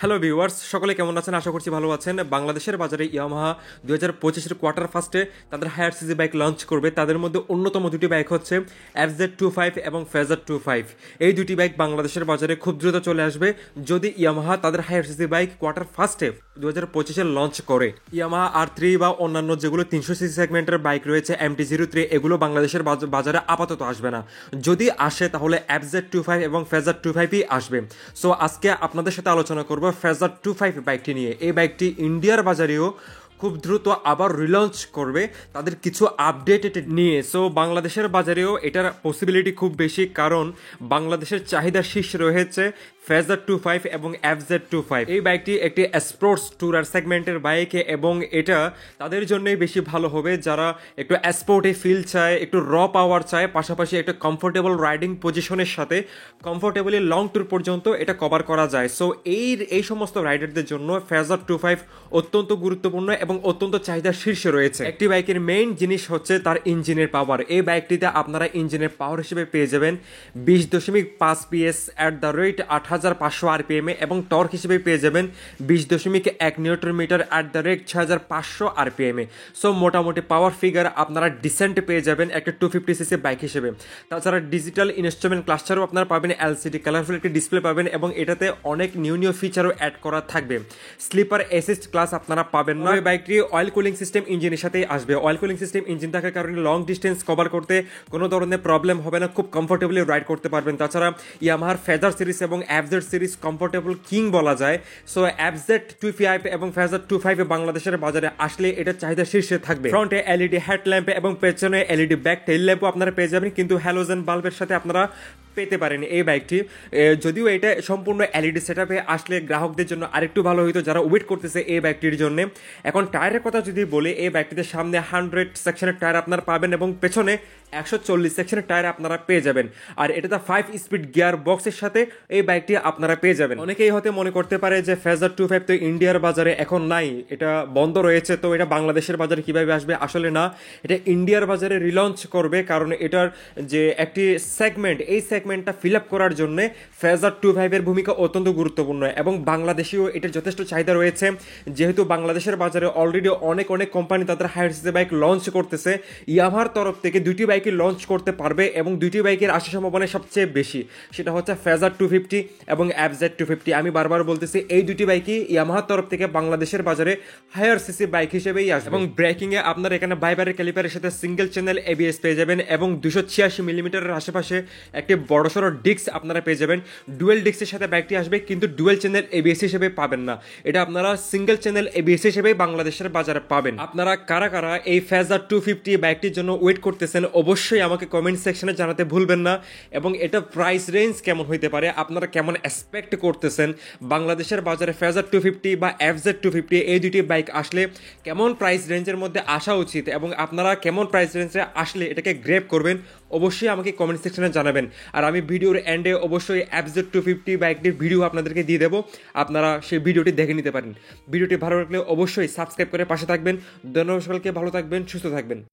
Hello viewers, সকলে কেমন আছেন? আশা করছি ভালো আছেন। বাংলাদেশের বাজারে ইয়ামাহা 2025-এর কোয়ার্টার ফার্স্টে তাদের হায়ার সিজি বাইক লঞ্চ করবে। তাদের মধ্যে অন্যতম দুটি বাইক হচ্ছে FZ25 এবং FZ25। এই দুটি বাইক বাংলাদেশের বাজারে খুব দ্রুত চলে আসবে যদি ইয়ামাহা তাদের হায়ার সিজি বাইক কোয়ার্টার ফার্স্টে 2025-এ লঞ্চ করে। ইয়ামাহা R3 বা অন্যান্য যেগুলো 300 সিসি সেগমেন্টের বাইক রয়েছে MT-03, এগুলো বাংলাদেশের বাজারে আপাতত আসবে না। যদি আসে তাহলে FZ25 এবং FZ25ই আসবে। সো আজকে আপনাদের সাথে আলোচনা করব FZ25 বাইকটি নিয়ে। এই বাইকটি ইন্ডিয়ার বাজারেও খুব দ্রুত আবার রিলঞ্চ করবে তাদের কিছু আপডেট নিয়ে। সো বাংলাদেশের বাজারেও এটার পসিবিলিটি খুব বেশি, কারণ বাংলাদেশের চাহিদা শীর্ষে রয়েছে FZ25 এবং FZ25। এই বাইকটি একটি স্পোর্টস টুরার সেগমেন্টের বাইক এবং এটা তাদের জন্যই বেশি ভালো হবে যারা একটু স্পোর্টে ফিল চায়, একটু র পাওয়ার চায়, পাশাপাশি একটা কমফোর্টেবল রাইডিং পজিশনের সাথে কমফোর্টেবলি লং ট্যুর পর্যন্ত এটা কভার করা যায়। সো এই সমস্ত রাইডারদের জন্য FZ25 অত্যন্ত গুরুত্বপূর্ণ এবং অত্যন্ত চাহিদার শীর্ষে রয়েছে। একটি বাইকের মেইন জিনিস হচ্ছে তার ইঞ্জিনের পাওয়ার। এই বাইকটিতে আপনারা ইঞ্জিনের পাওয়ার হিসেবে পেয়ে যাবেন 20.5 PS at the rate 8500 RPM এবং টর্ক হিসেবে পেয়ে যাবেন 20.1 newton meter at the rate 6500 RPM। So মোটামুটি পাওয়ার ফিগার আপনারা ডিসেন্ট পেয়ে যাবেন একটা 250cc বাইক হিসেবে। তাছাড়া ডিজিটাল ইনস্ট্রুমেন্ট ক্লাস্টারও আপনারা পাবেন, LCD কালারফুল একটি ডিসপ্লে পাবেন এবং এটাতে অনেক নিউ ফিচারও অ্যাড করা থাকবে। স্লিপার অ্যাসিস্ট ক্লাস আপনারা পাবেন না। বাইকটি অয়েল কুলিং সিস্টেম ইঞ্জিনের সাথেই আসবে। অয়েল কুলিং সিস্টেম ইঞ্জিন থাকার কারণে লং ডিস্টেন্স কভার করতে কোনো ধরনের প্রবলেম হবে না, খুব কমফোর্টেবলি রাইড করতে পারবেন। তাছাড়া ইয়ামাহার ফেজার সিরিজ এবং FZ সিরিজ কমফোর্টেবল কিং বলা যায়। সো FZ25 এবং FZ25 বাংলাদেশের বাজারে আসলে এটা চাহিদা শীর্ষে থাকবে। ফ্রন্টে LED হেডল্যাম্প এবং পেছনে LED ব্যাক টেইল ল্যাম্পও আপনারা পেয়ে যাবেন, কিন্তু হ্যালোজেন বাল্বের সাথে আপনারা পেতে পারেন এই বাইকটি। যদিও এটা সম্পূর্ণ LED সেটআপে আসলে গ্রাহকদের জন্য আরেকটু ভালো হইতো যারা ওয়েট করতেছে এই বাইকটির জন্য। এখন টায়ারের কথা যদি বলি, এই বাইকটিতে সামনে 100 সেকশনের টায়ার আপনারা পাবেন এবং পেছনে 140 সেকশনের টায়ার আপনারা পেয়ে যাবেন। আর এটাতে 5 স্পিড গিয়ার বক্সের সাথে এই বাইকটি আপনারা পেয়ে যাবেন। অনেকেই হয়তো মনে করতে পারে যে FZ25 তো ইন্ডিয়ার বাজারে এখন নাই, এটা বন্ধ রয়েছে, তো এটা বাংলাদেশের বাজারে কিভাবে আসবে? আসলে না, এটা ইন্ডিয়ার বাজারে রিলঞ্চ করবে, কারণ এটার যে একটি সেগমেন্ট, এই সেগমেন্টটা ফিল আপ করার জন্য FZ25 এর ভূমিকা অত্যন্ত গুরুত্বপূর্ণ এবং বাংলাদেশেও এটার যথেষ্ট চাহিদা রয়েছে। যেহেতু বাংলাদেশের বাজারে অলরেডি অনেক কোম্পানি তাদের হায়ার সিসি বাইক লঞ্চ করতেছে, ইয়ামাহার তরফ থেকে দুইটি বাইকই লঞ্চ করতে পারবে এবং দুইটি বাইকের আসার সম্ভাবনা সবচেয়ে বেশি। সেটা হচ্ছে FZ250 এবং FZ250। আমি বারবার বলতেছি এই দুটি বাইকই ইয়ামাহার তরফ থেকে বাংলাদেশের বাজারে হায়ার সিসি বাইক হিসেবেই আসবে। এবং ব্রেকিংয়ে আপনারা এখানে বাইবারের ক্যালিপারের সাথে সিঙ্গেল চ্যানেল ABS পেয়ে যাবেন এবং 286 মিলিমিটারের আশেপাশে একটি বড়সড় ডিস্ক আপনারা পেয়ে যাবেন। ডুয়েল ডিস্কের সাথে বাইকটি আসবে, কিন্তু ডুয়েল চ্যানেল ABS হিসেবে পাবেন না, এটা আপনারা সিঙ্গেল চ্যানেল ABS হিসেবে বাংলাদেশের বাজারে পাবেন। আপনারা কারা এই FZ250 বাইকটির জন্য ওয়েট করতেছেন অবশ্যই আমাকে কমেন্ট সেকশনে জানাতে ভুলবেন না। এবং এটা প্রাইস রেঞ্জ কেমন হইতে পারে, আপনারা কেমন এক্সপেক্ট করতেছেন বাংলাদেশের বাজারে FZ250 বা FZ250 এই দুটি বাইক আসলে কেমন প্রাইস রেঞ্জের মধ্যে আসা উচিত এবং আপনারা কেমন প্রাইস রেঞ্জে আসলে এটাকে গ্রেপ করবেন অবশ্যই আমাকে কমেন্ট সেকশনে জানাবেন। আর আমি ভিডিওর এন্ডে অবশ্যই FZ250 বাইকটির ভিডিও আপনাদেরকে দিয়ে দেবো, আপনারা সেই ভিডিওটি দেখে নিতে পারেন। ভিডিওটি ভালো লাগলে অবশ্যই সাবস্ক্রাইব করে পাশে থাকবেন। ধন্যবাদ সকলকে, ভালো থাকবেন, সুস্থ থাকবেন।